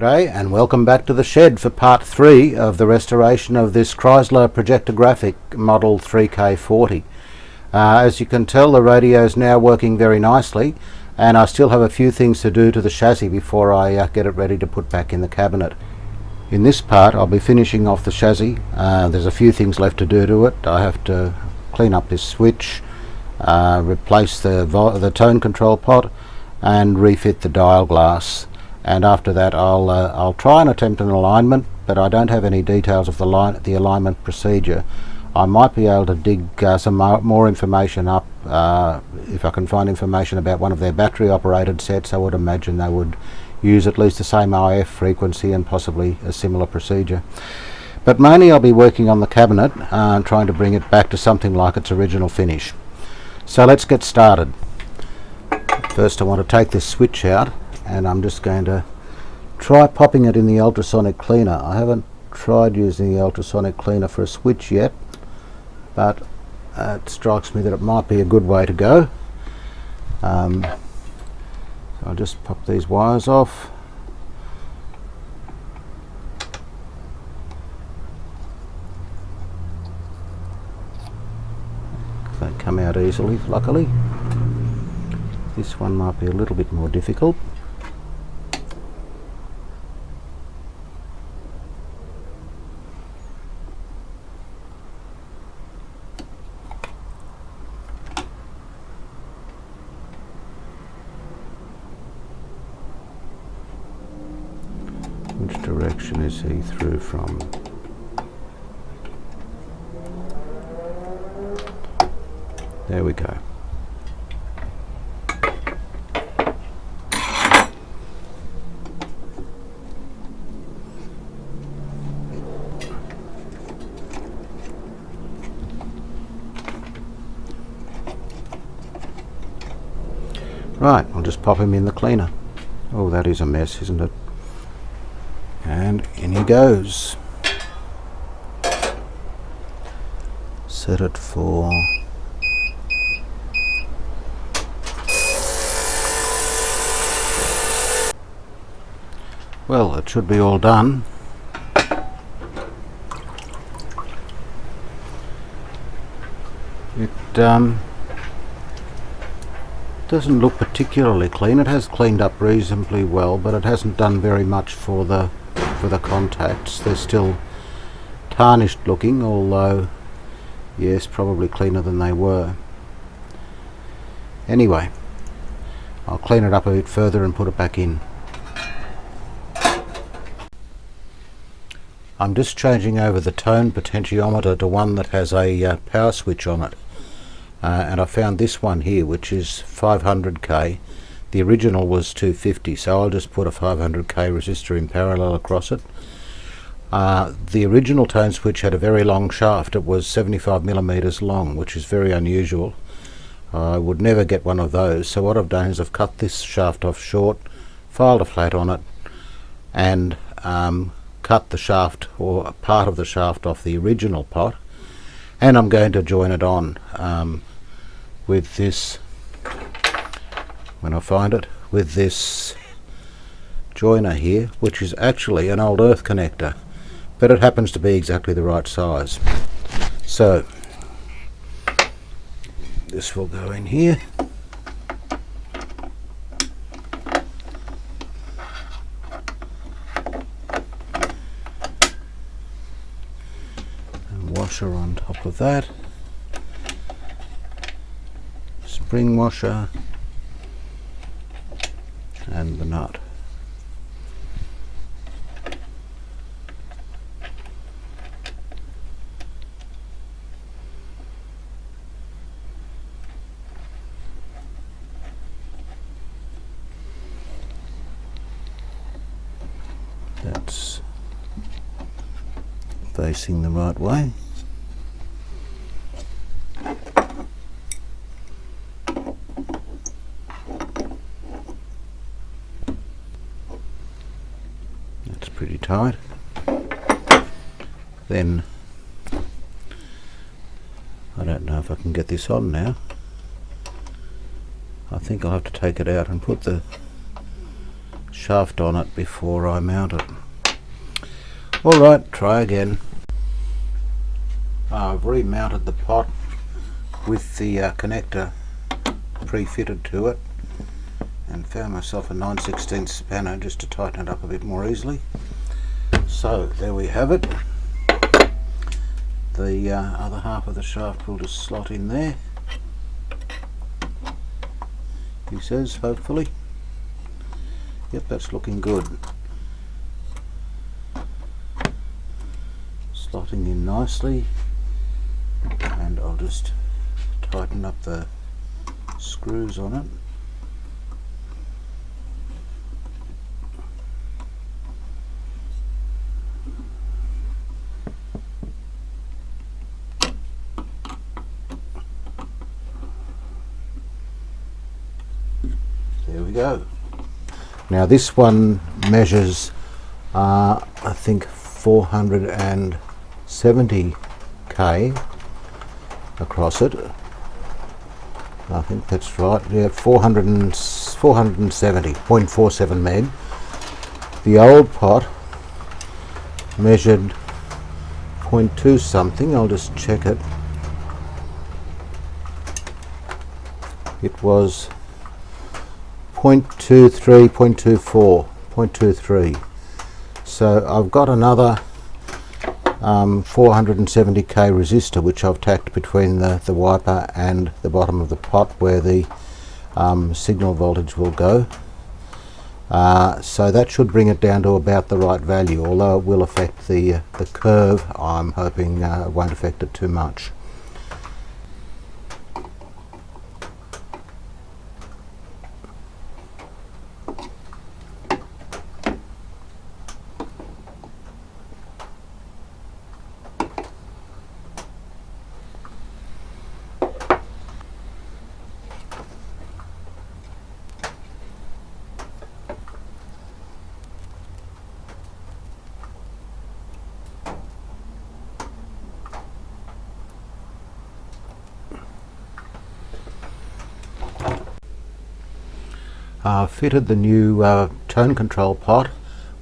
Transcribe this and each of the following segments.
G'day and welcome back to the shed for part 3 of the restoration of this Kriesler Projectographic model 3K40. As you can tell, the radio is now working very nicely, and I still have a few things to do to the chassis before I get it ready to put back in the cabinet. In this part I'll be finishing off the chassis. There's a few things left to do to it. I have to clean up this switch, replace the tone control pot and refit the dial glass. And after that I'll try and attempt an alignment, but I don't have any details of the alignment procedure. I might be able to dig some more information up. If I can find information about one of their battery operated sets, I would imagine they would use at least the same IF frequency and possibly a similar procedure. But mainly I'll be working on the cabinet and trying to bring it back to something like its original finish. So let's get started. First I want to take this switch out, and I'm just going to try popping it in the ultrasonic cleaner. I haven't tried using the ultrasonic cleaner for a switch yet, but it strikes me that it might be a good way to go. So I'll just pop these wires off. They come out easily, luckily. This one might be a little bit more difficult. Which direction is he through from? There we go. Right, I'll just pop him in the cleaner. Oh, that is a mess, isn't it? And in he goes. Set it for well, it should be all done. It doesn't look particularly clean. It has cleaned up reasonably well, but it hasn't done very much for the contacts. They're still tarnished looking, although yes, probably cleaner than they were. Anyway, I'll clean it up a bit further and put it back in. I'm just changing over the tone potentiometer to one that has a power switch on it. And I found this one here, which is 500k. The original was 250, so I'll just put a 500k resistor in parallel across it. The original tone switch had a very long shaft. It was 75 millimeters long, which is very unusual. I would never get one of those, so what I've done is I've cut this shaft off short, filed a flat on it, and cut the shaft, or a part of the shaft, off the original pot, and I'm going to join it on with this, when I find it, with this joiner here, which is actually an old earth connector, but it happens to be exactly the right size. So this will go in here. And washer on top of that. Spring washer and the nut. That's facing the right way. Pretty tight. Then I don't know if I can get this on now. I think I'll have to take it out and put the shaft on it before I mount it. Alright, try again. I've remounted the pot with the connector pre-fitted to it and found myself a 9/16 spanner just to tighten it up a bit more easily. So there we have it. The other half of the shaft will just slot in there, he says, hopefully. Yep, that's looking good. Slotting in nicely, and I'll just tighten up the screws on it. There we go. Now this one measures I think 470k across it. I think that's right, yeah, 470.47 meg. The old pot measured 0.2 something, I'll just check it. It was 0.23, 0.24, 0.23. So I've got another 470k resistor which I've tacked between the wiper and the bottom of the pot where the signal voltage will go. So that should bring it down to about the right value, although it will affect the curve. I'm hoping it won't affect it too much. Fitted the new tone control pot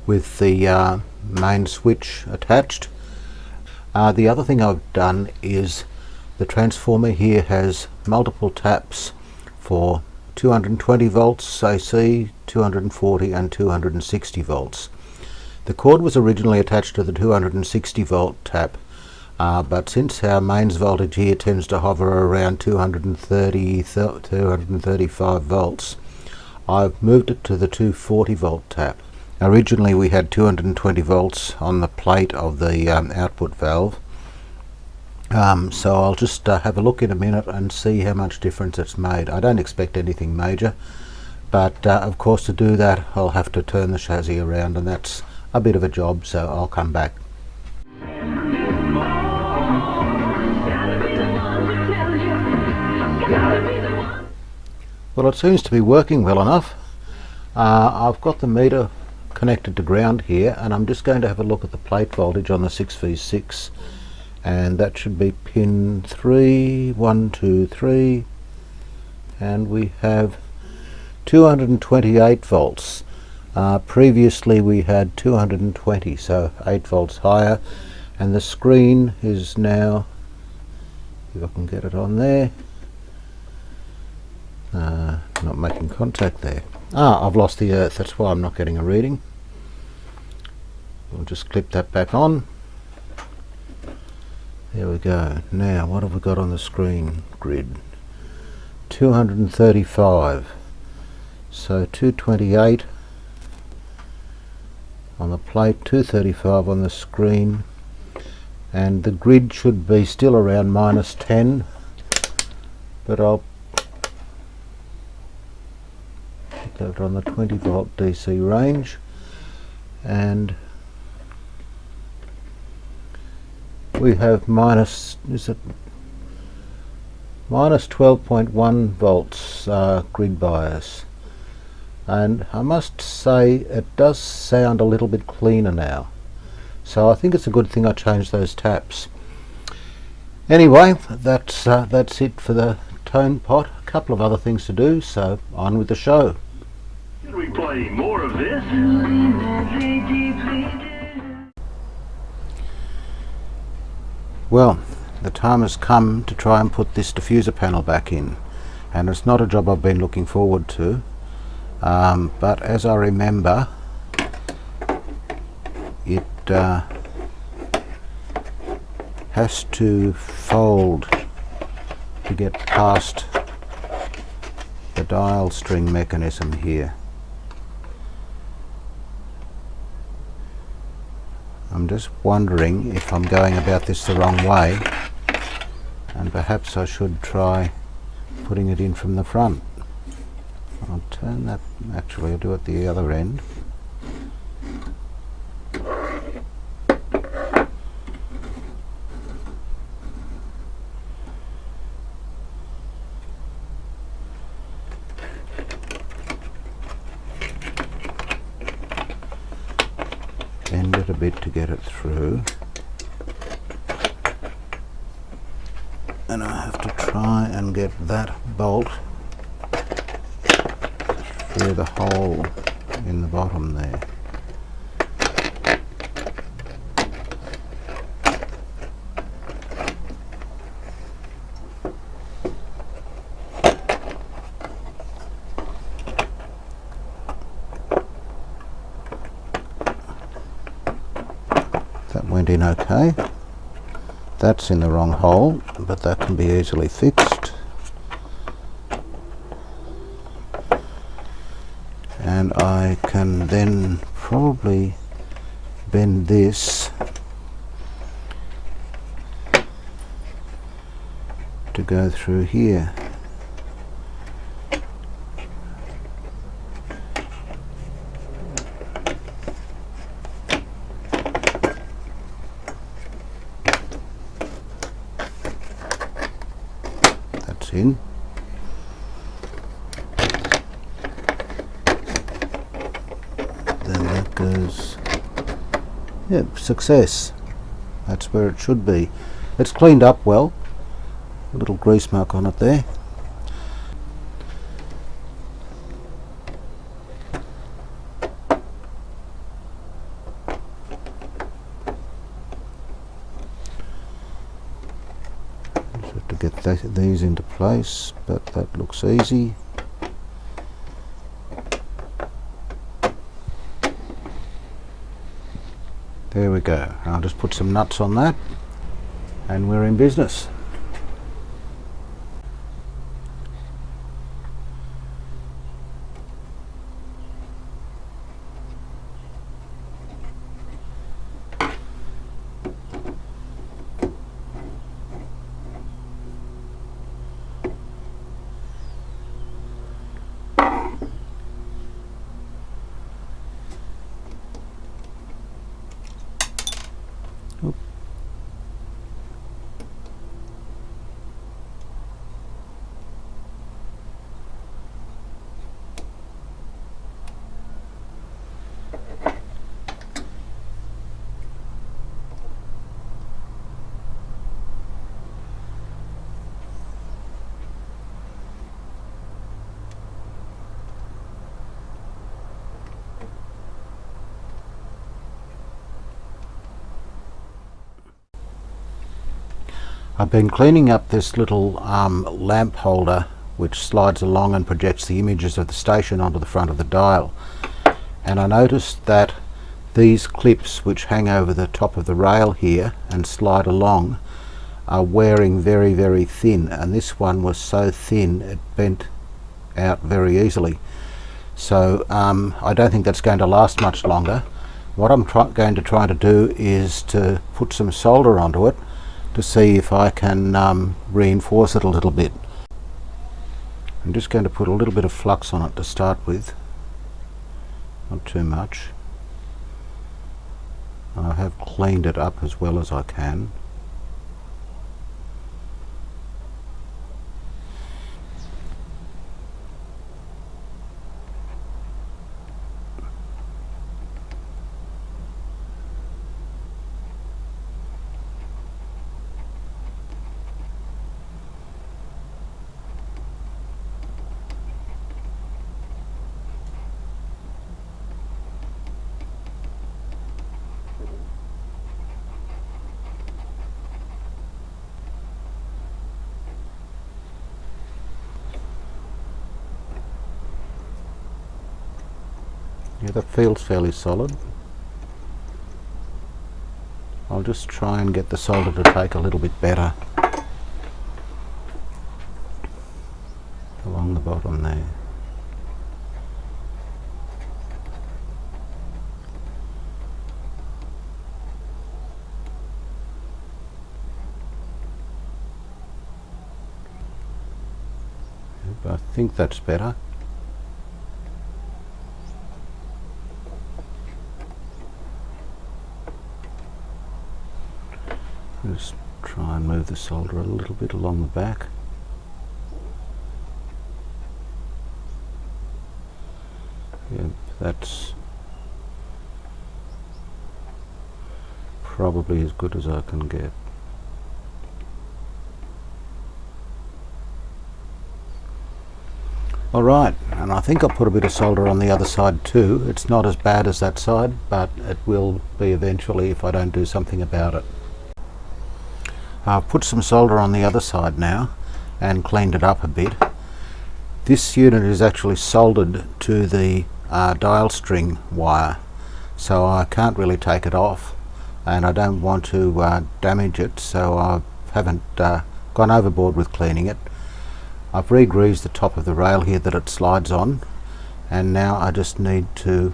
with the main switch attached. The other thing I've done is the transformer here has multiple taps for 220 volts AC, 240 and 260 volts. The cord was originally attached to the 260 volt tap, but since our mains voltage here tends to hover around 235 volts, I've moved it to the 240 volt tap. Originally we had 220 volts on the plate of the output valve, so I'll just have a look in a minute and see how much difference it's made. I don't expect anything major, but of course to do that I'll have to turn the chassis around, and that's a bit of a job, so I'll come back. Well, it seems to be working well enough. I've got the meter connected to ground here, and I'm just going to have a look at the plate voltage on the 6v6, and that should be pin 3, 1, 2, 3, and we have 228 volts. Previously we had 220, so 8 volts higher, and the screen is now, if I can get it on there, not making contact there. I've lost the earth, that's why I'm not getting a reading. We'll just clip that back on. There we go. Now what have we got on the screen grid? 235, so 228 on the plate, 235 on the screen, and the grid should be still around -10, but I'll put that on the 20 volt DC range, and we have -12.1 volts grid bias, and I must say it does sound a little bit cleaner now, so I think it's a good thing I changed those taps. Anyway, that's it for the tone pot. A couple of other things to do, so on with the show. Should we play more of this? Well, the time has come to try and put this diffuser panel back in, and it's not a job I've been looking forward to, but as I remember, it has to fold to get past the dial string mechanism here. I'm just wondering if I'm going about this the wrong way, and perhaps I should try putting it in from the front. I'll turn that, actually I'll do it the other end. Bend it a bit to get it through, and I have to try and get that bolt through the hole in the bottom there. That went in okay. That's in the wrong hole, but that can be easily fixed. And I can then probably bend this to go through here. That's in. Then that goes, yep, success. That's where it should be. It's cleaned up well. A little grease mark on it there. Just have to get these into place, but that looks easy. There we go. I'll just put some nuts on that and we're in business. Oop. I've been cleaning up this little lamp holder which slides along and projects the images of the station onto the front of the dial, and I noticed that these clips which hang over the top of the rail here and slide along are wearing very, very thin, and this one was so thin it bent out very easily. So I don't think that's going to last much longer. What I'm going to try to do is to put some solder onto it to see if I can reinforce it a little bit. I'm just going to put a little bit of flux on it to start with, not too much. I have cleaned it up as well as I can. Yeah, that feels fairly solid. I'll just try and get the solder to take a little bit better along the bottom there. I think that's better. Just try and move the solder a little bit along the back. Yeah, that's probably as good as I can get. Alright, and I think I'll put a bit of solder on the other side too. It's not as bad as that side, but it will be eventually if I don't do something about it. I've put some solder on the other side now and cleaned it up a bit. This unit is actually soldered to the dial string wire, so I can't really take it off, and I don't want to damage it, so I haven't gone overboard with cleaning it. I've re-greased the top of the rail here that it slides on, and now I just need to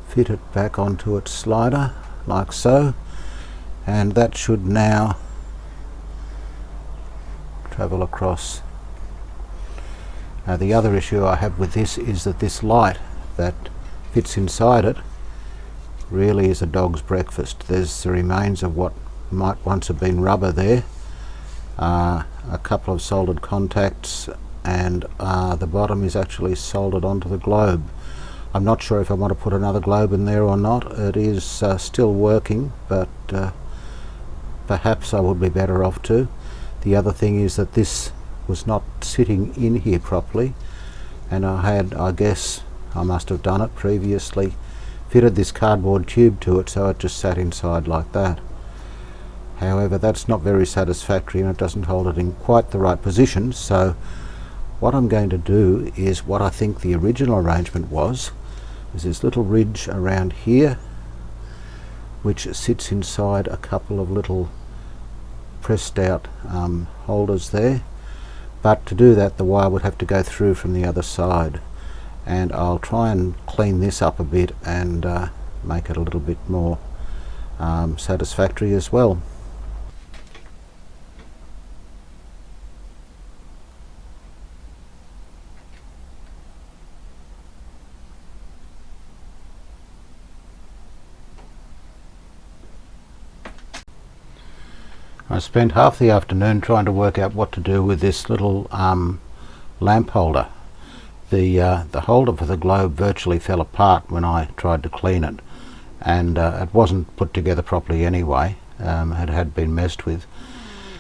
fit it back onto its slider like so, and that should now travel across. Now the other issue I have with this is that this light that fits inside it really is a dog's breakfast. There's the remains of what might once have been rubber there. A couple of soldered contacts, and the bottom is actually soldered onto the globe. I'm not sure if I want to put another globe in there or not. It is still working, but perhaps I would be better off to. The other thing is that this was not sitting in here properly, and I guess I must have done it previously, fitted this cardboard tube to it so it just sat inside like that. However, that's not very satisfactory, and it doesn't hold it in quite the right position, so what I'm going to do is what I think the original arrangement was. There's this little ridge around here which sits inside a couple of little pressed out holders there, but to do that the wire would have to go through from the other side, and I'll try and clean this up a bit and make it a little bit more satisfactory as well. I spent half the afternoon trying to work out what to do with this little lamp holder. The holder for the globe virtually fell apart when I tried to clean it, and it wasn't put together properly anyway. It had been messed with.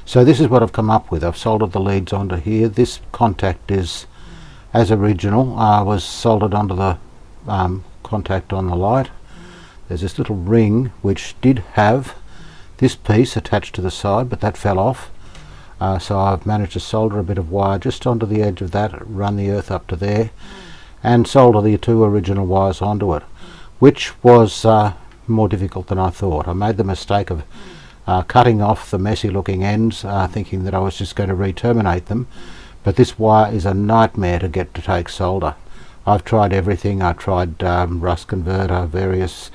So this is what I've come up with. I've soldered the leads onto here. This contact is as original. Was soldered onto the contact on the light. There's this little ring which did have this piece attached to the side, but that fell off, so I've managed to solder a bit of wire just onto the edge of that, run the earth up to there, and solder the two original wires onto it, which was more difficult than I thought. I made the mistake of cutting off the messy looking ends, thinking that I was just going to re-terminate them, but this wire is a nightmare to get to take solder. I've tried everything. I tried rust converter, various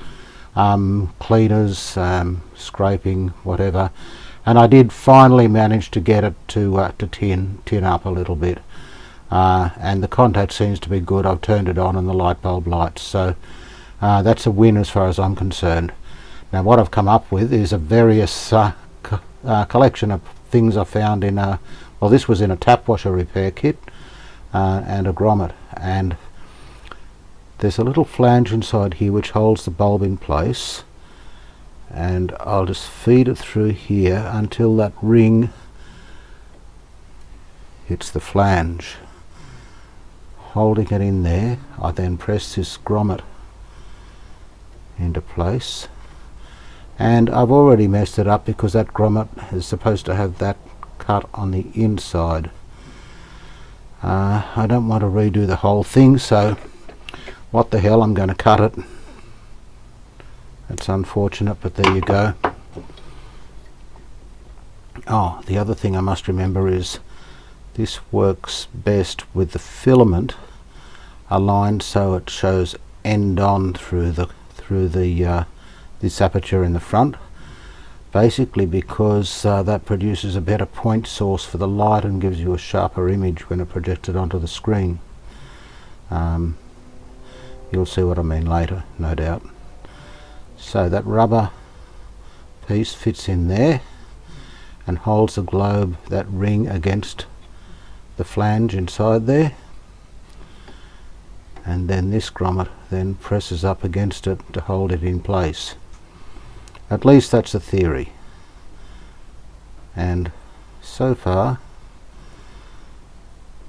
cleaners, scraping, whatever, and I did finally manage to get it to tin up a little bit, and the contact seems to be good. I've turned it on and the light bulb lights, so that's a win as far as I'm concerned. Now what I've come up with is a various collection of things I found in well, this was in a tap washer repair kit and a grommet, and there's a little flange inside here which holds the bulb in place, and I'll just feed it through here until that ring hits the flange. Holding it in there, I then press this grommet into place, and I've already messed it up because that grommet is supposed to have that cut on the inside. I don't want to redo the whole thing, so What the hell, I'm going to cut it. That's unfortunate, but there you go. Oh, the other thing I must remember is this works best with the filament aligned so it shows end on through this aperture in the front, basically because that produces a better point source for the light and gives you a sharper image when it projects it onto the screen. You'll see what I mean later, no doubt. So that rubber piece fits in there and holds the globe, that ring, against the flange inside there, and then this grommet then presses up against it to hold it in place. At least that's the theory, and so far,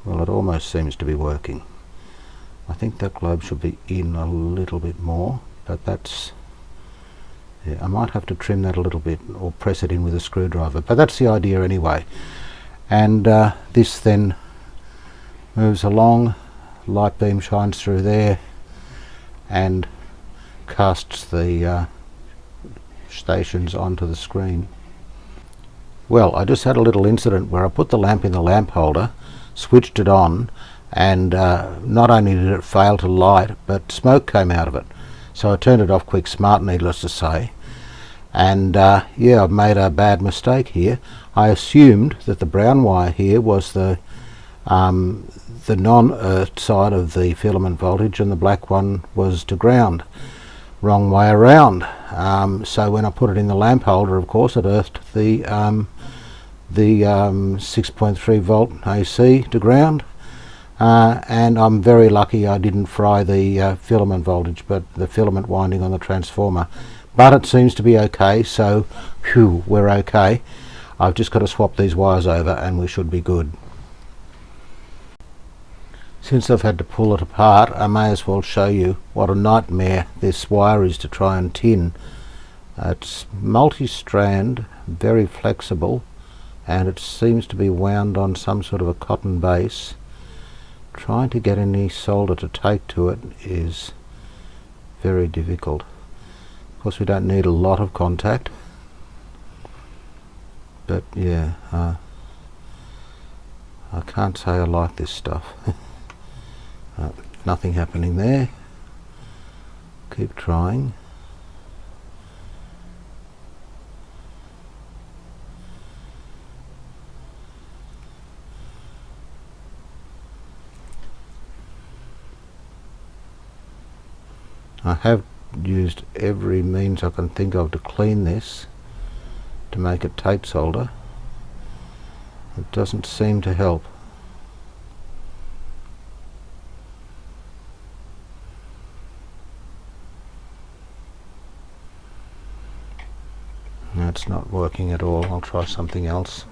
well, it almost seems to be working. I think that globe should be in a little bit more, but that's, yeah, I might have to trim that a little bit or press it in with a screwdriver, but that's the idea anyway. And this then moves along, light beam shines through there and casts the stations onto the screen. Well, I just had a little incident where I put the lamp in the lamp holder, switched it on, and not only did it fail to light, but smoke came out of it. So I turned it off quick smart, needless to say. And yeah, I've made a bad mistake here. I assumed that the brown wire here was the non-earth side of the filament voltage and the black one was to ground. Wrong way around. So when I put it in the lamp holder, of course, it earthed the 6.3 volt AC to ground. And I'm very lucky I didn't fry the filament voltage, but the filament winding on the transformer. But it seems to be okay, so phew, we're okay. I've just got to swap these wires over and we should be good. Since I've had to pull it apart, I may as well show you what a nightmare this wire is to try and tin. It's multi-strand, very flexible, and it seems to be wound on some sort of a cotton base. Trying to get any solder to take to it is very difficult. Of course, we don't need a lot of contact, but yeah, I can't say I like this stuff. Nothing happening there. Keep trying. I have used every means I can think of to clean this, to make it tape solder. It doesn't seem to help. No, it's not working at all. I'll try something else.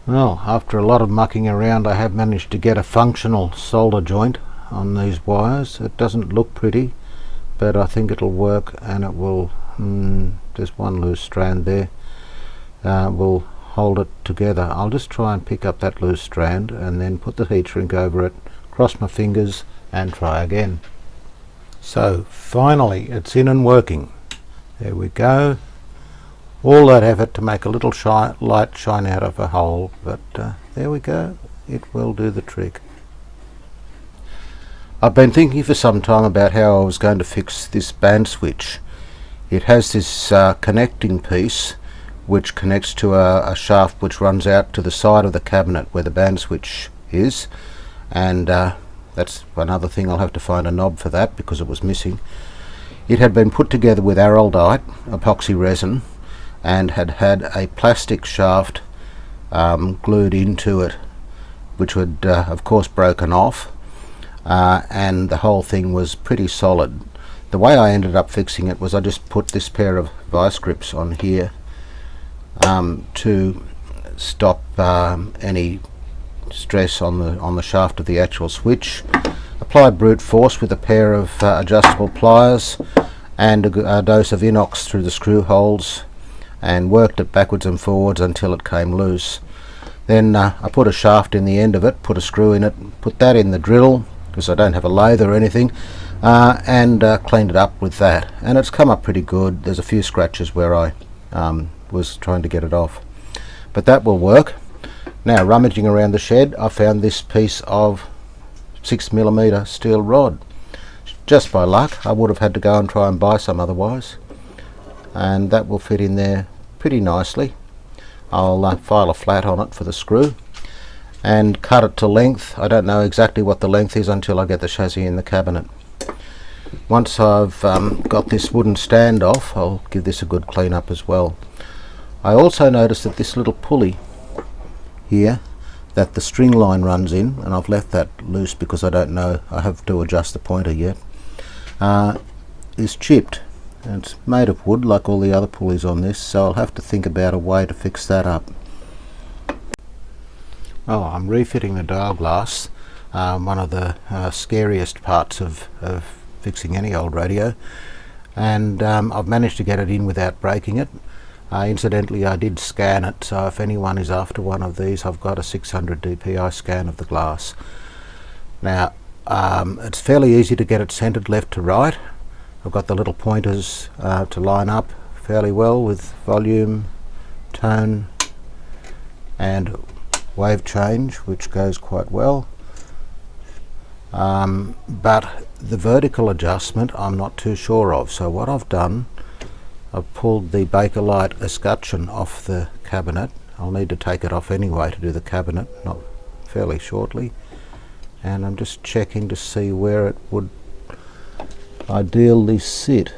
Well, after a lot of mucking around, I have managed to get a functional solder joint on these wires. It doesn't look pretty, but I think it'll work, and it will, there's one loose strand there, will hold it together. I'll just try and pick up that loose strand and then put the heat shrink over it, cross my fingers and try again. So finally it's in and working. There we go. All that effort to make a little light shine out of a hole, but there we go. It will do the trick. I've been thinking for some time about how I was going to fix this band switch. It has this connecting piece which connects to a shaft which runs out to the side of the cabinet where the band switch is, and that's another thing. I'll have to find a knob for that because it was missing. It had been put together with araldite, epoxy resin, and had had a plastic shaft glued into it, which had of course broken off, and the whole thing was pretty solid. The way I ended up fixing it was I just put this pair of vice grips on here to stop any stress on the shaft of the actual switch. Applied brute force with a pair of adjustable pliers and a dose of inox through the screw holes, and worked it backwards and forwards until it came loose. Then I put a shaft in the end of it, put a screw in it, put that in the drill, because I don't have a lathe or anything, and cleaned it up with that, and it's come up pretty good. There's a few scratches where I was trying to get it off, but that will work. Now, rummaging around the shed, I found this piece of 6mm steel rod. Just by luck. I would have had to go and try and buy some otherwise, and that will fit in there pretty nicely. I'll file a flat on it for the screw and cut it to length. I don't know exactly what the length is until I get the chassis in the cabinet. Once I've got this wooden stand off, I'll give this a good clean up as well. I also noticed that this little pulley here that the string line runs in, and I've left that loose because I don't know, I have to adjust the pointer yet, is chipped, and it's made of wood like all the other pulleys on this, so I'll have to think about a way to fix that up. Oh, I'm refitting the dial glass, one of the scariest parts of fixing any old radio, and I've managed to get it in without breaking it. Incidentally, I did scan it, so if anyone is after one of these, I've got a 600 dpi scan of the glass. Now, it's fairly easy to get it centered left to right. I've got the little pointers to line up fairly well with volume, tone and wave change, which goes quite well. But the vertical adjustment I'm not too sure of, so what I've done, I've pulled the Bakelite escutcheon off the cabinet. I'll need to take it off anyway to do the cabinet, not fairly shortly, and I'm just checking to see where it would ideally sit,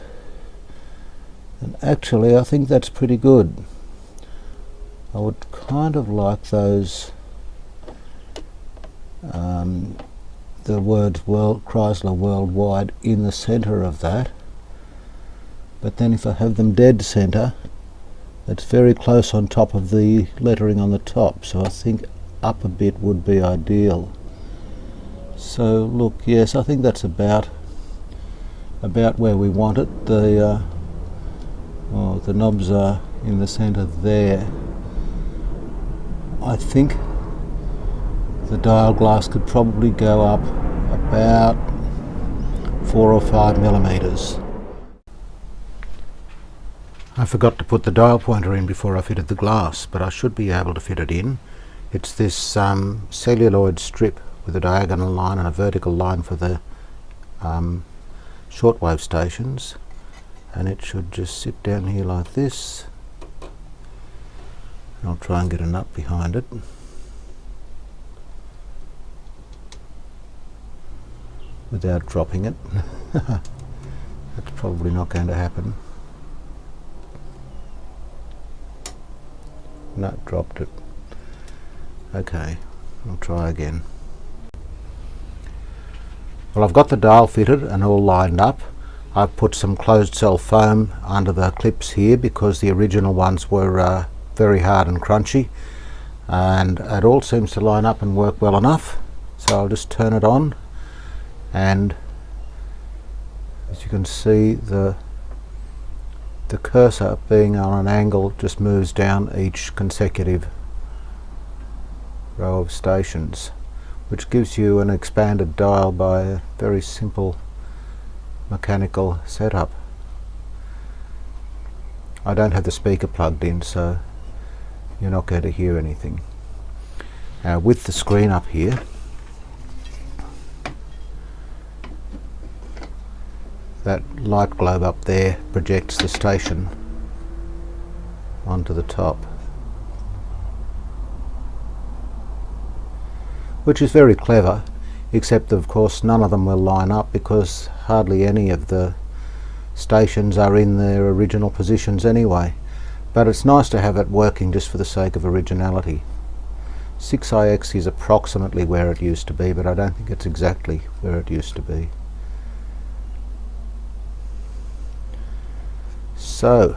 and actually I think that's pretty good. I would kind of like those the words Kriesler Worldwide in the center of that, but then if I have them dead center, it's very close on top of the lettering on the top, so I think up a bit would be ideal. So look, yes, I think that's about where we want it. The knobs are in the center there. I think the dial glass could probably go up about 4 or 5mm. I forgot to put the dial pointer in before I fitted the glass, but I should be able to fit it in. It's this celluloid strip with a diagonal line and a vertical line for the shortwave stations, and it should just sit down here like this. I'll try and get a nut behind it. Without dropping it. That's probably not going to happen. No, dropped it. Okay, I'll try again. Well, I've got the dial fitted and all lined up. I've put some closed cell foam under the clips here because the original ones were very hard and crunchy, and it all seems to line up and work well enough. So I'll just turn it on, and as you can see, the cursor being on an angle just moves down each consecutive row of stations, which gives you an expanded dial by a very simple mechanical setup. I don't have the speaker plugged in, so you're not going to hear anything. With the screen up here, that light globe up there projects the station onto the top, which is very clever, except of course none of them will line up because hardly any of the stations are in their original positions anyway. But it's nice to have it working just for the sake of originality. 6IX is approximately where it used to be, but I don't think it's exactly where it used to be. So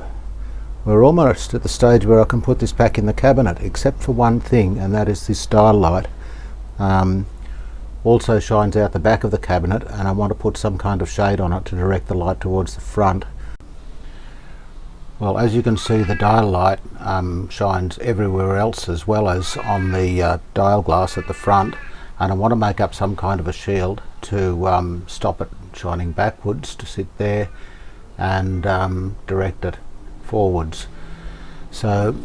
we're almost at the stage where I can put this back in the cabinet, except for one thing, and that is this dial light also shines out the back of the cabinet, and I want to put some kind of shade on it to direct the light towards the front. Well, as you can see, the dial light shines everywhere else as well as on the dial glass at the front, and I want to make up some kind of a shield. to stop it shining backwards, to sit there and direct it forwards. So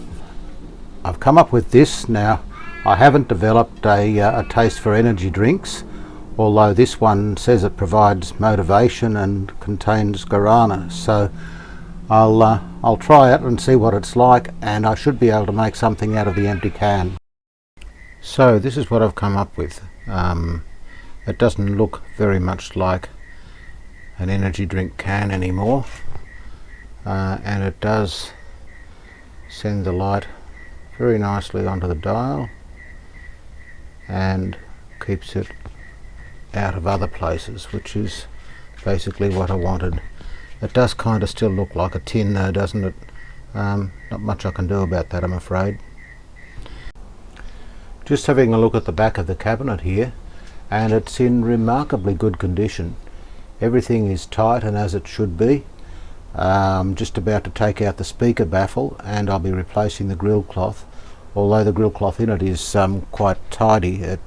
I've come up with this. Now, I haven't developed a taste for energy drinks, although this one says it provides motivation and contains guarana. So I'll try it and see what it's like, and I should be able to make something out of the empty can. So this is what I've come up with. It doesn't look very much like an energy drink can anymore, and it does send the light very nicely onto the dial and keeps it out of other places, which is basically what I wanted. It does kind of still look like a tin though, doesn't it? Not much I can do about that, I'm afraid. Just having a look at the back of the cabinet here, and it's in remarkably good condition. Everything is tight and as it should be. I'm just about to take out the speaker baffle, and I'll be replacing the grill cloth. Although the grill cloth in it is quite tidy, it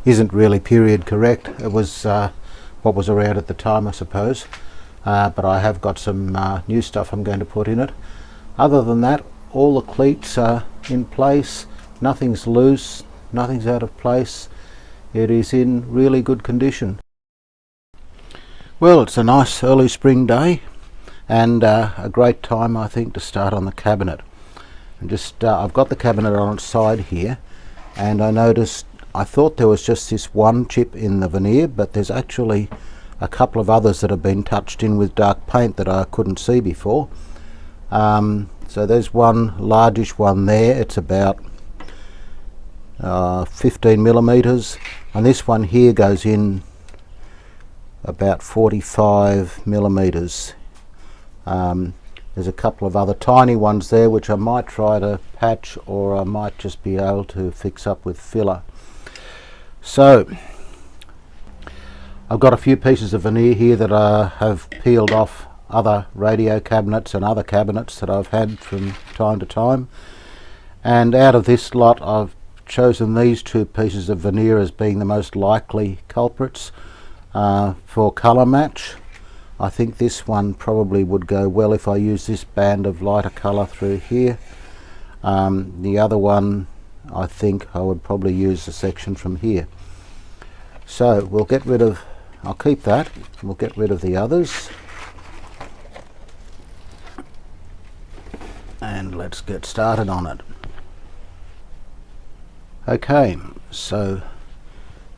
isn't really period correct. It was what was around at the time, I suppose, but I have got some new stuff I'm going to put in it. Other than that, all the cleats are in place, nothing's loose, nothing's out of place. It is in really good condition. Well, it's a nice early spring day, and a great time, I think, to start on the cabinet. And just I've got the cabinet on its side here, and I thought there was just this one chip in the veneer, but there's actually a couple of others that have been touched in with dark paint that I couldn't see before. So there's one largish one there. It's about 15 millimeters, and this one here goes in about 45 millimeters. There's a couple of other tiny ones there which I might try to patch, or I might just be able to fix up with filler. So I've got a few pieces of veneer here that I have peeled off other radio cabinets and other cabinets that I've had from time to time, and out of this lot I've chosen these two pieces of veneer as being the most likely culprits for colour match. I think this one probably would go well if I use this band of lighter colour through here. The other one, I think I would probably use a section from here. So we'll get rid of, I'll keep that, we'll get rid of the others. And let's get started on it. Okay, so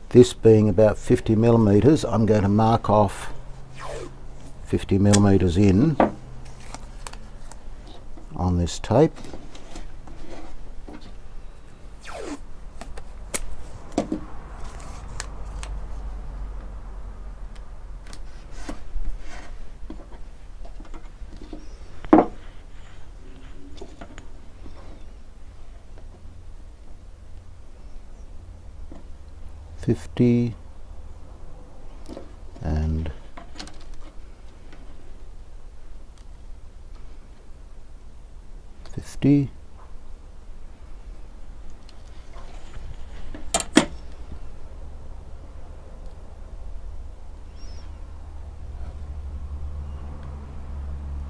this being about 50 millimeters, I'm going to mark off 50 millimeters in on this tape. And 50.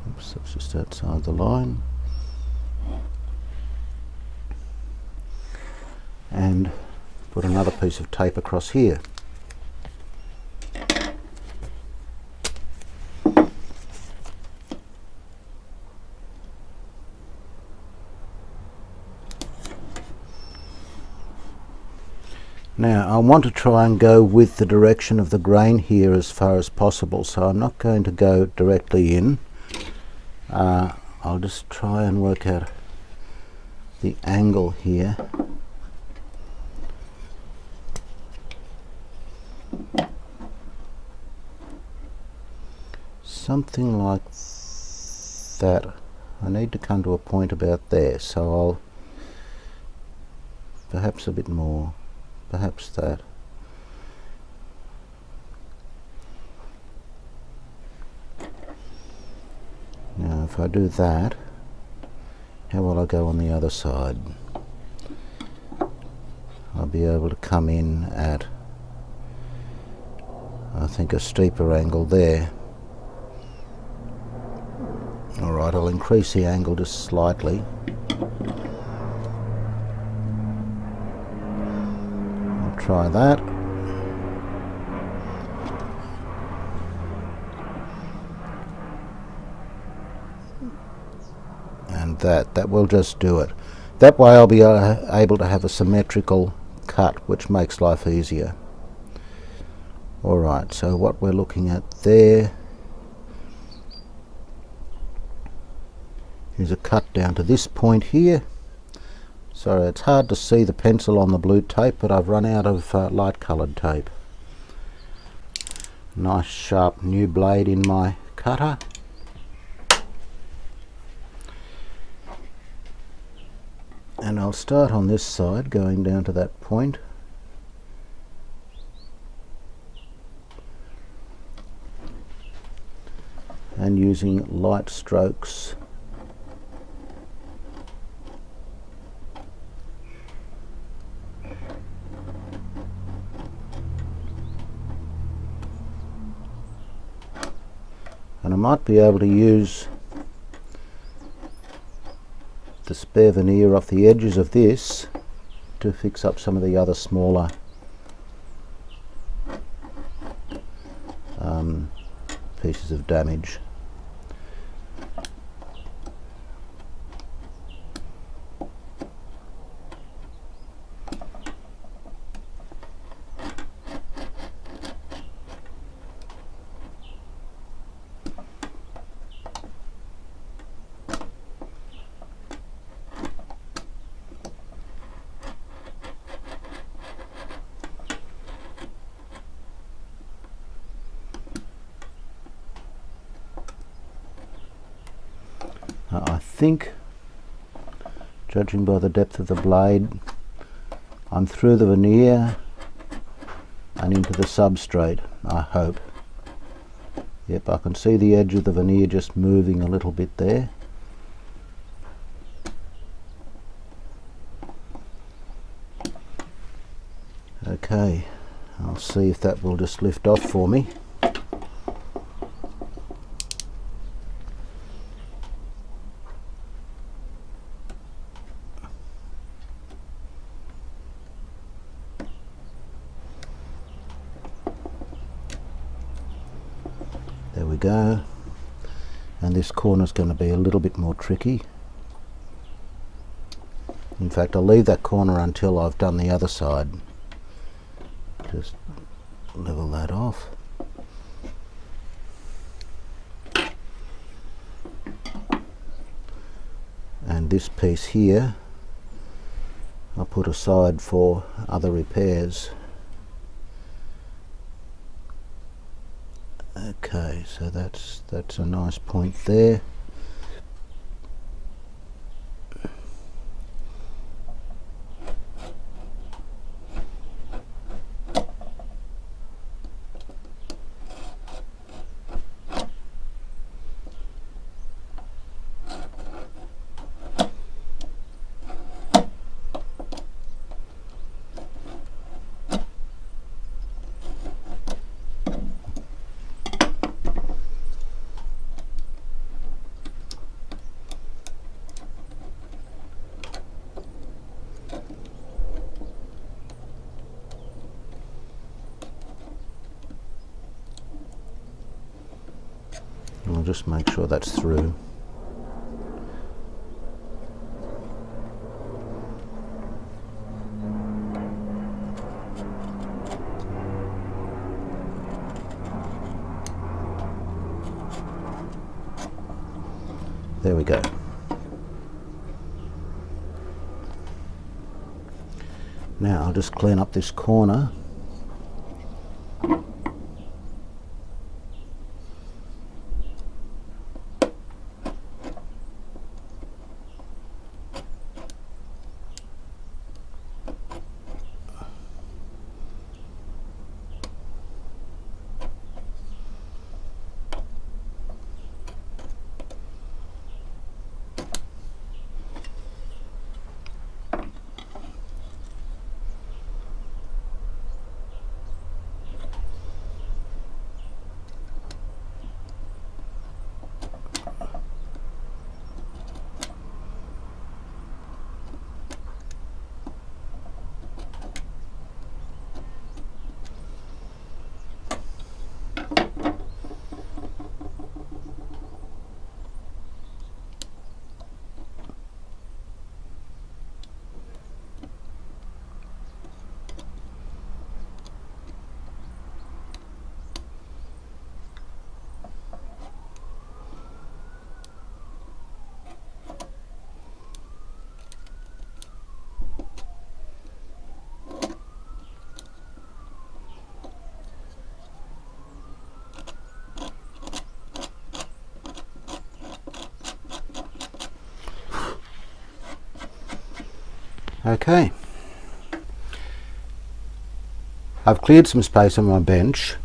Oops, that's just outside the line. And put another piece of tape across here. Now I want to try and go with the direction of the grain here as far as possible, so I'm not going to go directly in. I'll just try and work out the angle here. Something like that. I need to come to a point about there, so I'll perhaps a bit more, perhaps that. Now if I do that, how will I go on the other side? I'll be able to come in at I think a steeper angle there. Alright, I'll increase the angle just slightly. I'll try that. And that will just do it. That way I'll be able to have a symmetrical cut, which makes life easier. Alright, so what we're looking at there is a cut down to this point here. Sorry, it's hard to see the pencil on the blue tape, but I've run out of light coloured tape. Nice sharp new blade in my cutter. And I'll start on this side, going down to that point. And using light strokes and I might be able to use the spare veneer off the edges of this to fix up some of the other smaller pieces of damage. I think, judging by the depth of the blade, I'm through the veneer and into the substrate, I hope. Yep, I can see the edge of the veneer just moving a little bit there. Okay, I'll see if that will just lift off for me. There we go, and this corner is going to be a little bit more tricky. In fact, I'll leave that corner until I've done the other side. Just level that off. And this piece here I'll put aside for other repairs. Okay, so that's a nice point there. I'll just make sure that's through. There we go. Now I'll just clean up this corner. Okay, I've cleared some space on my bench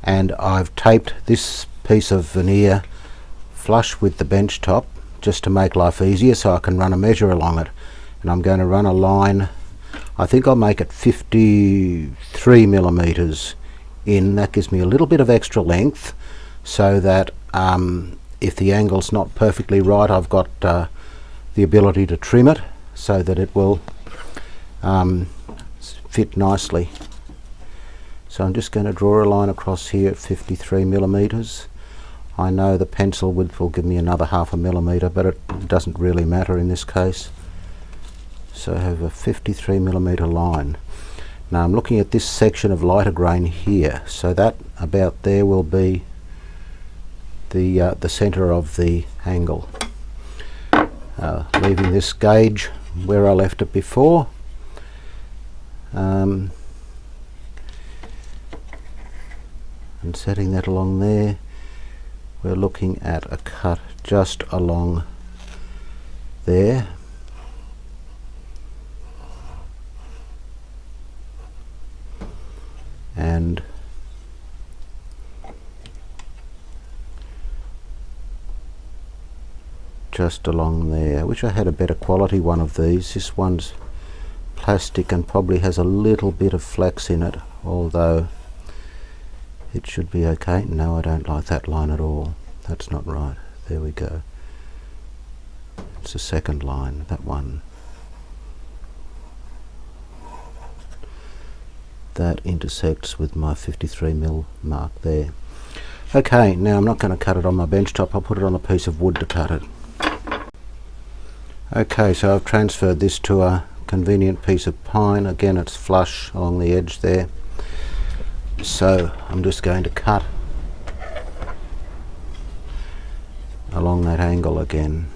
and I've taped this piece of veneer flush with the bench top just to make life easier, so I can run a measure along it. And I'm going to run a line, I think I'll make it 53 millimeters in. That gives me a little bit of extra length, so that if the angle's not perfectly right, I've got the ability to trim it so that it will fit nicely. So I'm just going to draw a line across here at 53 millimeters. I know the pencil width will give me another half a millimeter, but it doesn't really matter in this case. So I have a 53 millimeter line. Now I'm looking at this section of lighter grain here, so that about there will be the center of the angle. Leaving this gauge where I left it before. And setting that along there, we're looking at a cut just along there. And just along there. Wish I had a better quality one of these. This one's plastic and probably has a little bit of flex in it, although it should be okay. No, I don't like that line at all. That's not right. There we go. It's the second line, that one. That intersects with my 53 mil mark there. Okay, now I'm not going to cut it on my bench top. I'll put it on a piece of wood to cut it. Okay, so I've transferred this to a convenient piece of pine. Again, it's flush along the edge there. So I'm just going to cut along that angle again.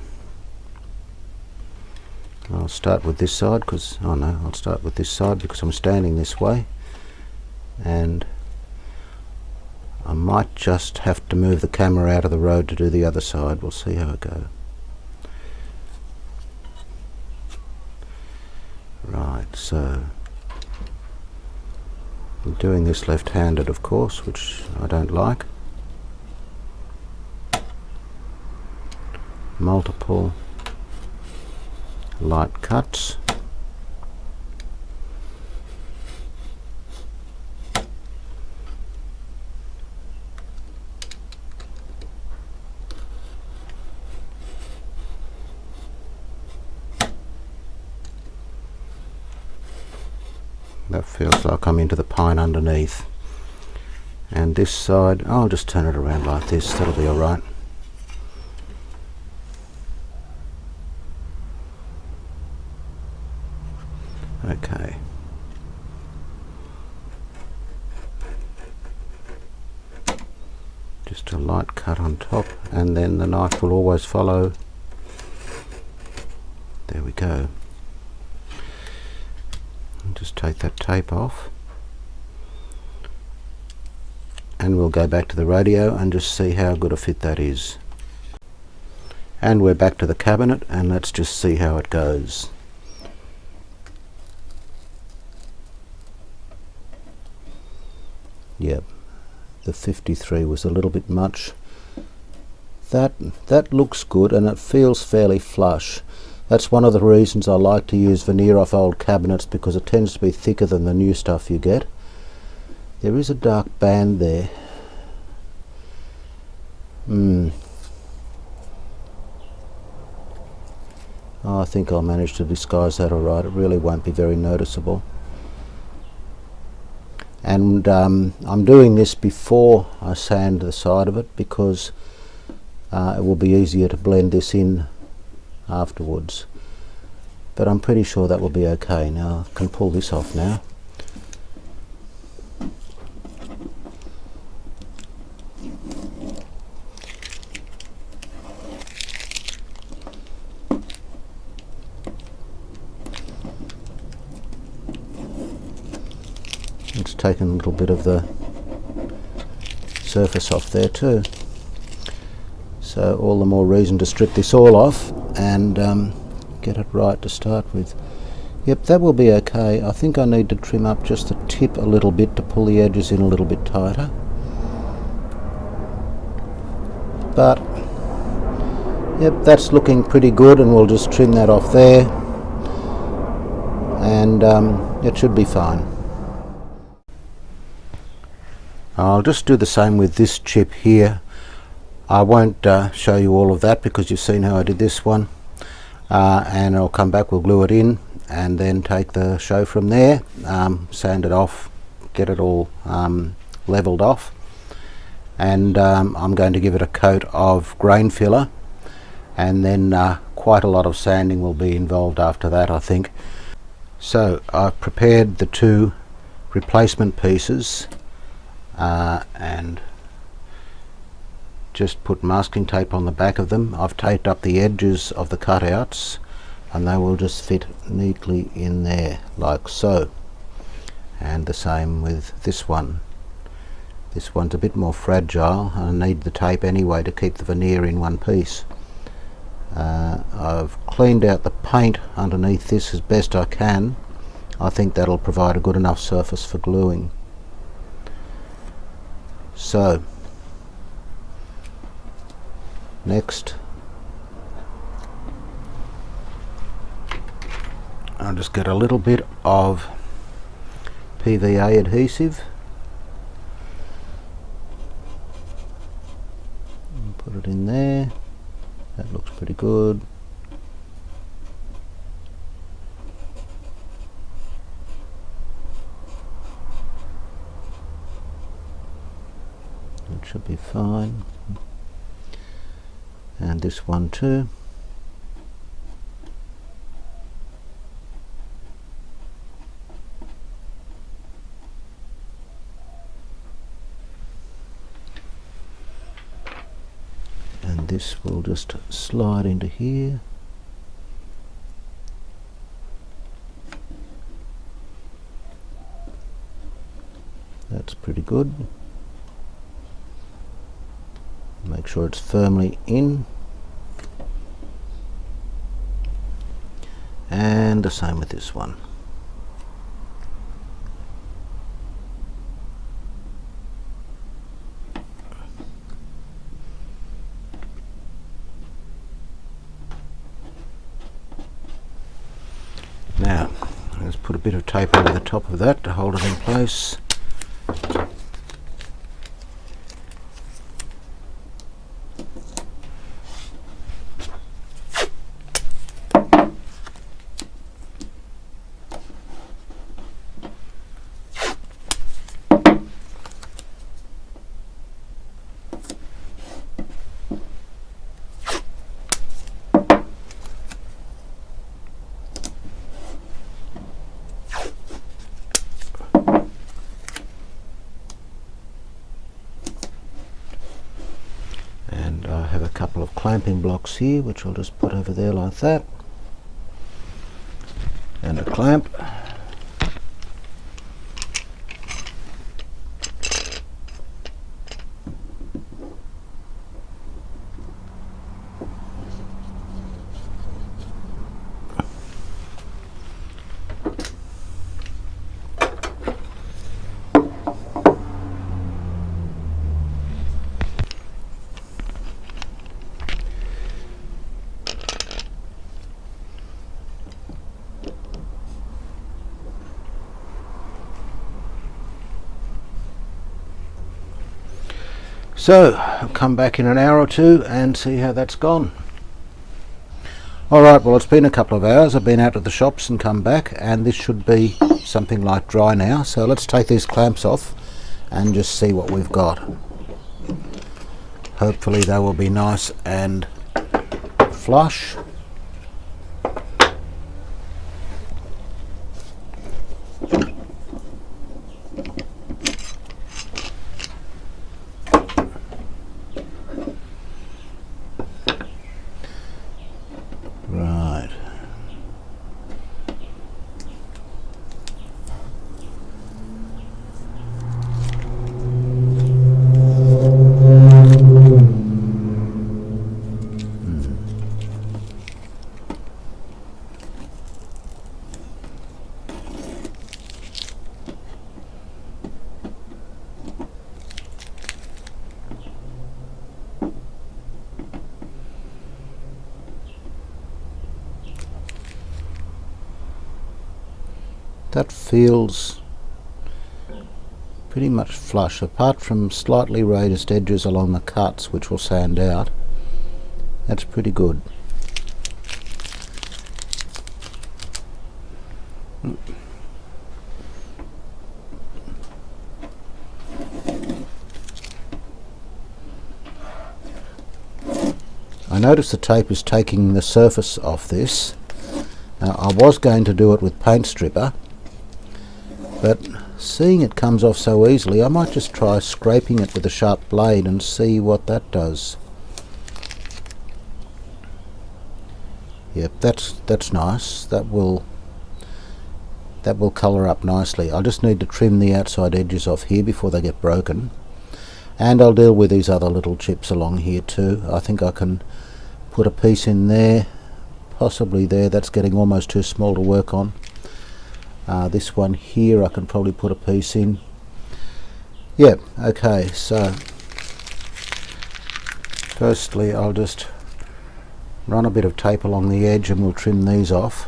I'll start with this side because, oh no, I'll start with this side because I'm standing this way, and I might just have to move the camera out of the road to do the other side. We'll see how it goes. Right, so I'm doing this left-handed, of course, which I don't like. Multiple light cuts. That feels like I'm into the pine underneath. And this side, I'll just turn it around like this, that'll be alright. Okay. Just a light cut on top, and then the knife will always follow. There we go. Just take that tape off, and we'll go back to the radio and just see how good a fit that is. And we're back to the cabinet, and let's just see how it goes. Yep, the 53 was a little bit much. That looks good, and it feels fairly flush. That's one of the reasons I like to use veneer off old cabinets, because it tends to be thicker than the new stuff you get. There is a dark band there. Oh, I think I'll manage to disguise that alright. It really won't be very noticeable. And I'm doing this before I sand the side of it, because it will be easier to blend this in afterwards. But I'm pretty sure that will be okay. Now I can pull this off now. It's taken a little bit of the surface off there too. So all the more reason to strip this all off and get it right to start with. Yep, that will be okay. I think I need to trim up just the tip a little bit to pull the edges in a little bit tighter. But yep, that's looking pretty good, and we'll just trim that off there, and it should be fine. I'll just do the same with this chip here. I won't show you all of that because you've seen how I did this one, and I'll come back, we'll glue it in, and then take the show from there, sand it off, get it all leveled off, and I'm going to give it a coat of grain filler, and then quite a lot of sanding will be involved after that, I think. So I've prepared the two replacement pieces and just put masking tape on the back of them. I've taped up the edges of the cutouts, and they will just fit neatly in there like so. And the same with this one. This one's a bit more fragile, and I need the tape anyway to keep the veneer in one piece. I've cleaned out the paint underneath this as best I can. I think that'll provide a good enough surface for gluing. So next I'll just get a little bit of PVA adhesive and put it in there. That looks pretty good. That should be fine. And this one too. And this will just slide into here. That's pretty good. Make sure it's firmly in. And the same with this one. Now, let's put a bit of tape over the top of that to hold it in place. I have a couple of clamping blocks here which I'll just put over there like that, and a clamp. So I'll come back in an hour or two and see how that's gone. Alright, well, it's been a couple of hours. I've been out to the shops and come back, and this should be something like dry now. So let's take these clamps off and just see what we've got. Hopefully they will be nice and flush. Right. that feels pretty much flush, apart from slightly raised edges along the cuts which will sand out. That's pretty good. I notice the tape is taking the surface off this. Now, I was going to do it with paint stripper, but seeing it comes off so easily, I might just try scraping it with a sharp blade and see what that does. Yep, that's nice. That will colour up nicely. I'll just need to trim the outside edges off here before they get broken, and I'll deal with these other little chips along here too. I think I can put a piece in there, possibly there. That's getting almost too small to work on. This one here I can probably put a piece in. Yeah, okay, so firstly I'll just run a bit of tape along the edge and we'll trim these off.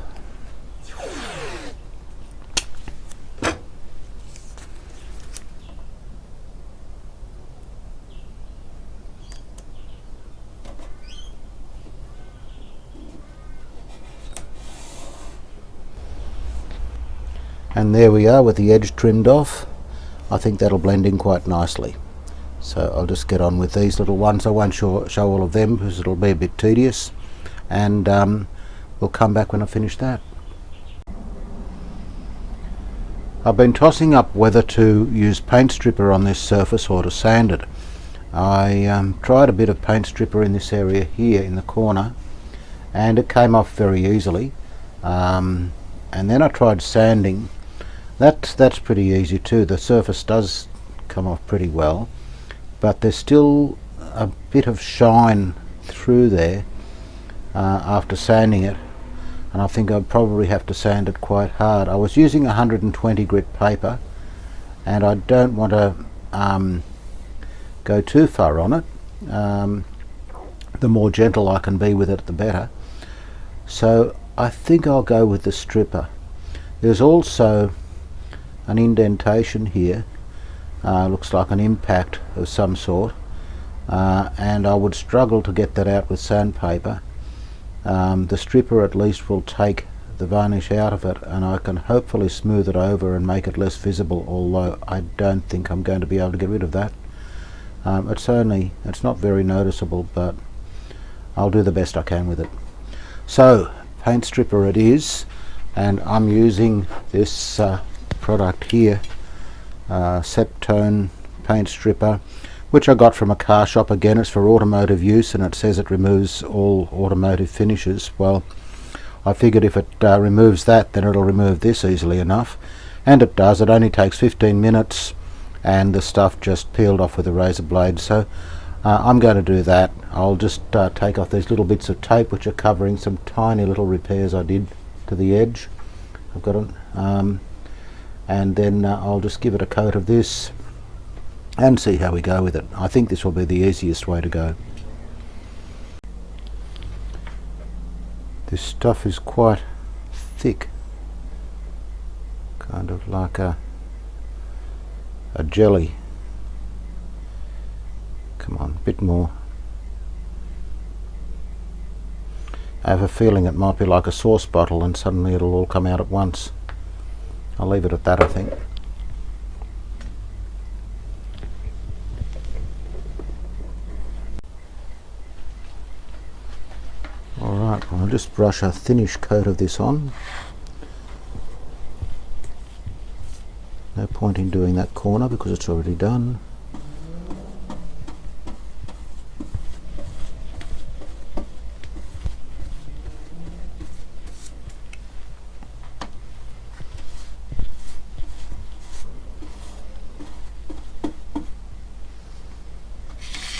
And there we are with the edge trimmed off. I think that'll blend in quite nicely. So I'll just get on with these little ones. I won't show all of them because it'll be a bit tedious, and we'll come back when I finish that. I've been tossing up whether to use paint stripper on this surface or to sand it. I tried a bit of paint stripper in this area here in the corner, and it came off very easily. And then I tried sanding. That's pretty easy too. The surface does come off pretty well, but there's still a bit of shine through there after sanding it, and I think I'd probably have to sand it quite hard. I was using 120 grit paper, and I don't want to go too far on it. The more gentle I can be with it, the better. So I think I'll go with the stripper. There's also an indentation here, looks like an impact of some sort, and I would struggle to get that out with sandpaper. The stripper at least will take the varnish out of it, and I can hopefully smooth it over and make it less visible, although I don't think I'm going to be able to get rid of that. It's not very noticeable, but I'll do the best I can with it. So paint stripper it is, and I'm using this product here, Septone paint stripper, which I got from a car shop. Again, it's for automotive use, and it says it removes all automotive finishes. Well, I figured if it removes that, then it'll remove this easily enough, and it does. It only takes 15 minutes, and the stuff just peeled off with a razor blade. So I'm going to do that. I'll just take off these little bits of tape which are covering some tiny little repairs I did to the edge. I've got it, and then I'll just give it a coat of this and see how we go with it. I think this will be the easiest way to go. This stuff is quite thick, kind of like a jelly. Come on, a bit more. I have a feeling it might be like a sauce bottle and suddenly it'll all come out at once. I'll leave it at that, I think. Alright, well, I'll just brush a thinnish coat of this on. No point in doing that corner because it's already done.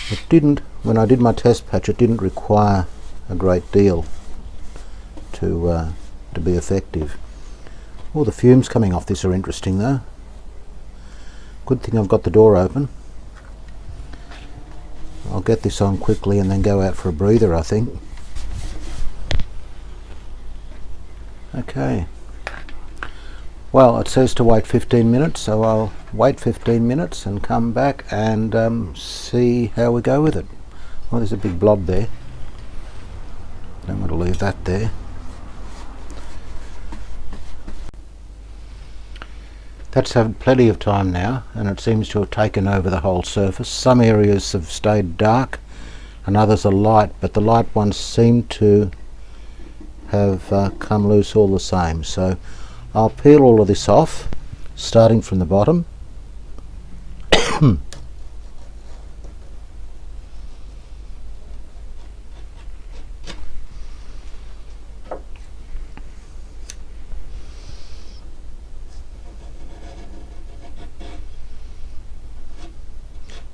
It didn't, when I did my test patch, it didn't require a great deal to be effective. All the fumes coming off this are interesting though. Good thing I've got the door open. I'll get this on quickly and then go out for a breather, I think. Okay. Well, it says to wait 15 minutes, so I'll wait 15 minutes and come back and see how we go with it. Well, there's a big blob there. Don't want to leave that there. That's had plenty of time now, and it seems to have taken over the whole surface. Some areas have stayed dark and others are light, but the light ones seem to have come loose all the same. So I'll peel all of this off, starting from the bottom.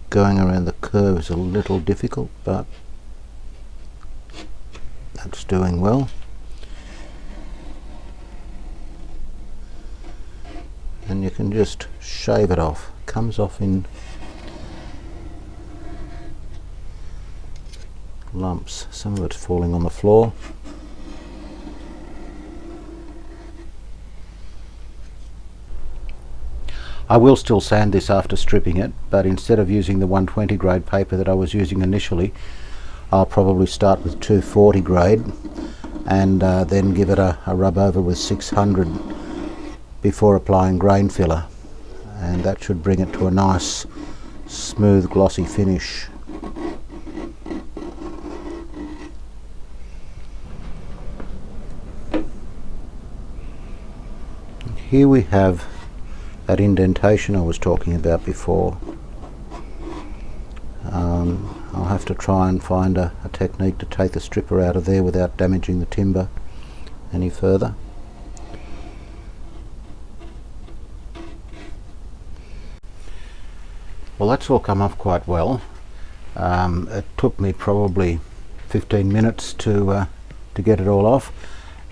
Going around the curve is a little difficult, but that's doing well. And you can just shave it off. It comes off in lumps. Some of it's falling on the floor. I will still sand this after stripping it, but instead of using the 120 grade paper that I was using initially, I'll probably start with 240 grade and then give it a rub over with 600 before applying grain filler, and that should bring it to a nice smooth glossy finish. Here we have that indentation I was talking about before. I'll have to try and find a technique to take the stripper out of there without damaging the timber any further. Well, that's all come off quite well. It took me probably 15 minutes to get it all off,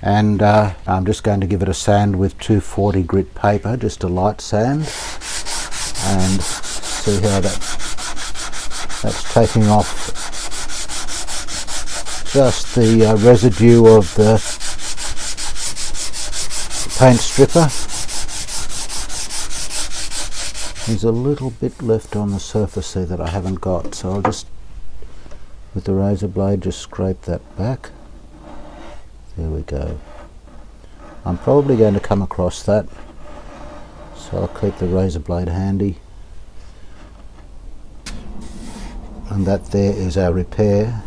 and I'm just going to give it a sand with 240 grit paper, just a light sand, and see how that's taking off just the residue of the paint stripper. There's a little bit left on the surface there that I haven't got, so I'll just, with the razor blade, just scrape that back. There we go. I'm probably going to come across that, so I'll keep the razor blade handy. And that there is our repair.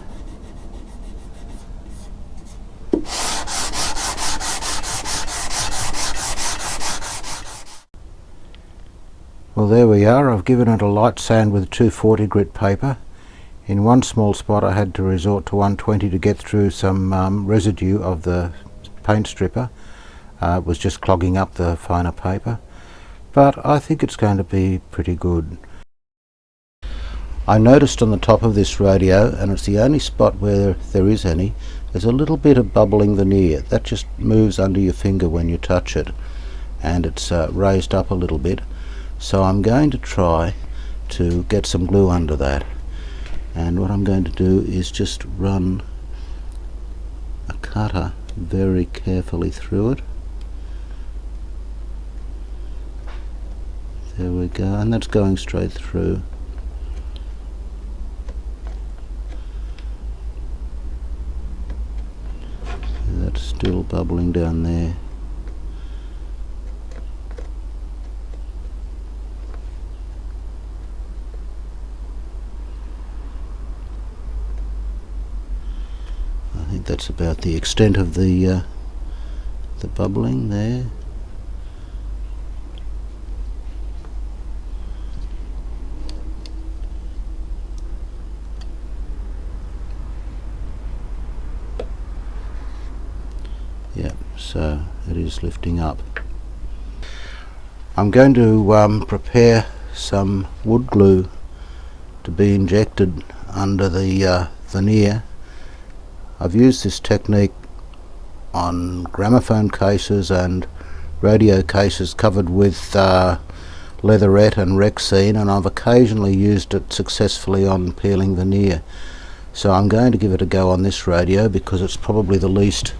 Well, there we are. I've given it a light sand with 240 grit paper. In one small spot I had to resort to 120 to get through some residue of the paint stripper. It was just clogging up the finer paper, but I think it's going to be pretty good. I noticed on the top of this radio, and it's the only spot where there is any, there's a little bit of bubbling veneer. That just moves under your finger when you touch it, and it's raised up a little bit. So I'm going to try to get some glue under that, and what I'm going to do is just run a cutter very carefully through it. There we go, and that's going straight through. That's still bubbling down there. I think that's about the extent of the bubbling there. Yeah, so it is lifting up. I'm going to prepare some wood glue to be injected under the veneer. I've used this technique on gramophone cases and radio cases covered with leatherette and Rexine, and I've occasionally used it successfully on peeling veneer. So I'm going to give it a go on this radio because it's probably the least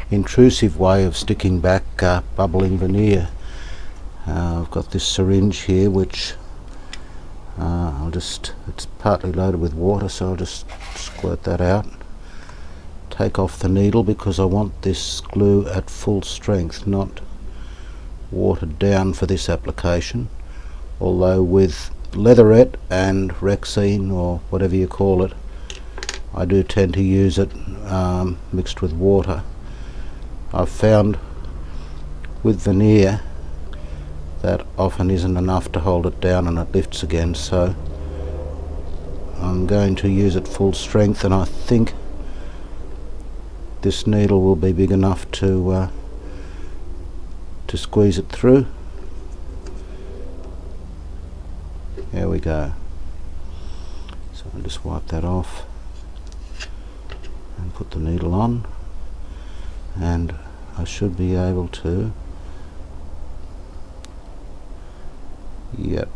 intrusive way of sticking back bubbling veneer. I've got this syringe here which it's partly loaded with water, so I'll just squirt that out. Take off the needle because I want this glue at full strength, not watered down for this application, although with leatherette and Rexine, or whatever you call it, I do tend to use it mixed with water. I've found with veneer that often isn't enough to hold it down and it lifts again, so I'm going to use it full strength, and I think this needle will be big enough to squeeze it through. There we go. So I'll just wipe that off and put the needle on, and I should be able to, yep,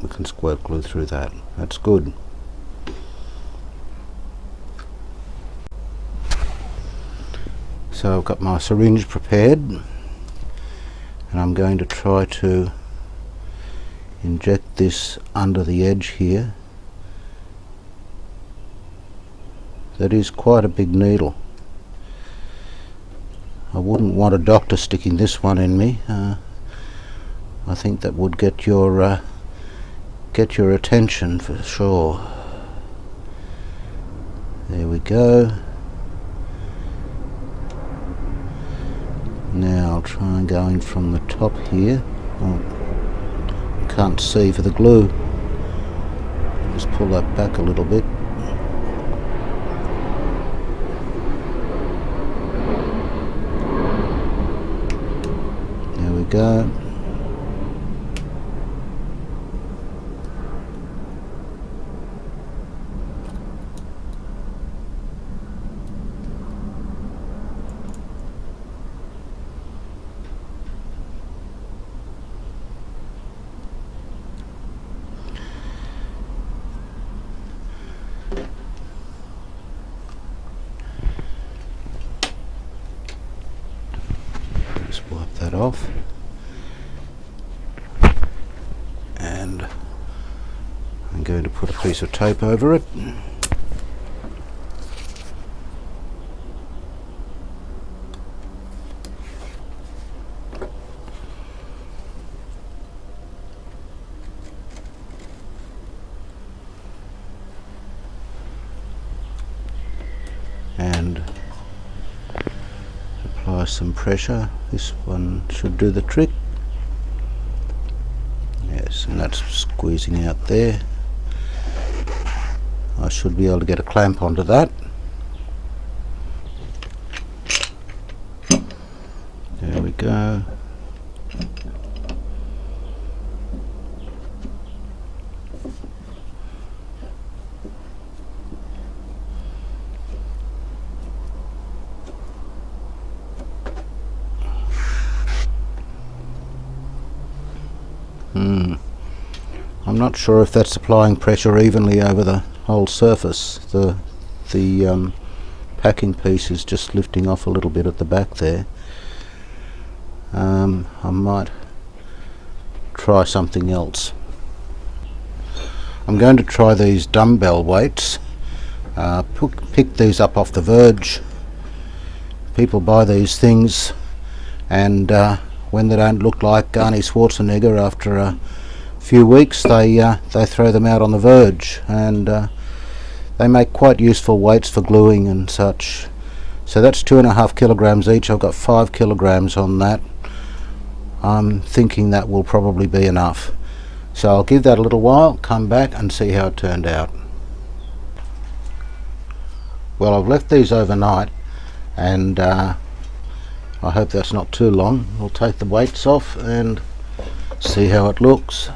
we can squirt glue through that. That's good. So I've got my syringe prepared, and I'm going to try to inject this under the edge here. That is quite a big needle. I wouldn't want a doctor sticking this one in me. I think that would get your attention for sure. There we go. Now I'll try and go in from the top here. Oh, can't see for the glue. Just pull that back a little bit. There we go. Just wipe that off, and I'm going to put a piece of tape over it. And apply some pressure. This one should do the trick. Yes, and that's squeezing out there. I should be able to get a clamp onto that. There we go. I'm not sure if that's applying pressure evenly over the whole surface. The packing piece is just lifting off a little bit at the back there. I might try something else. I'm going to try these dumbbell weights. Pick these up off the Verge. People buy these things, and when they don't look like Arnie Schwarzenegger after a few weeks, they throw them out on the Verge, and they make quite useful weights for gluing and such. So that's 2.5 kilograms each. I've got 5 kilograms on that. I'm thinking that will probably be enough. So I'll give that a little while, come back and see how it turned out. Well, I've left these overnight, and I hope that's not too long. We'll take the weights off and see how it looks.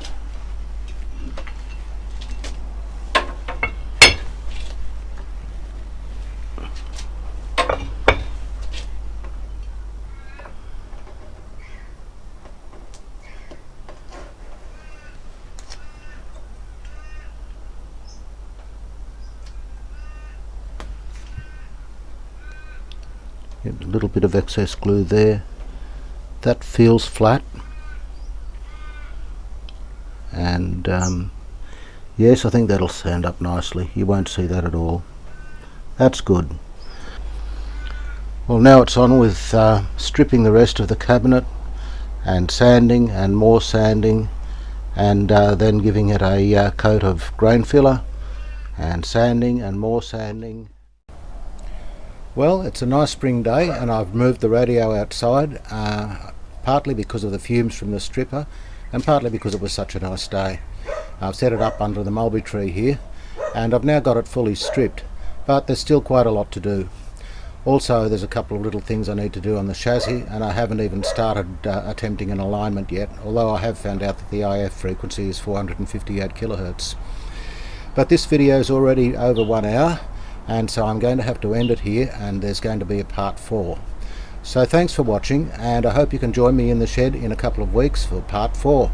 A little bit of excess glue there. That feels flat. and yes, I think that'll stand up nicely. You won't see that at all. That's good. Well, now it's on with stripping the rest of the cabinet and sanding and more sanding, and then giving it a coat of grain filler and sanding and more sanding. Well, it's a nice spring day and I've moved the radio outside, partly because of the fumes from the stripper and partly because it was such a nice day. I've set it up under the mulberry tree here and I've now got it fully stripped, but there's still quite a lot to do. Also, there's a couple of little things I need to do on the chassis, and I haven't even started attempting an alignment yet, although I have found out that the IF frequency is 458 kilohertz. But this video is already over 1 hour, and so I'm going to have to end it here, and there's going to be a part 4. So thanks for watching, and I hope you can join me in the shed in a couple of weeks for part 4.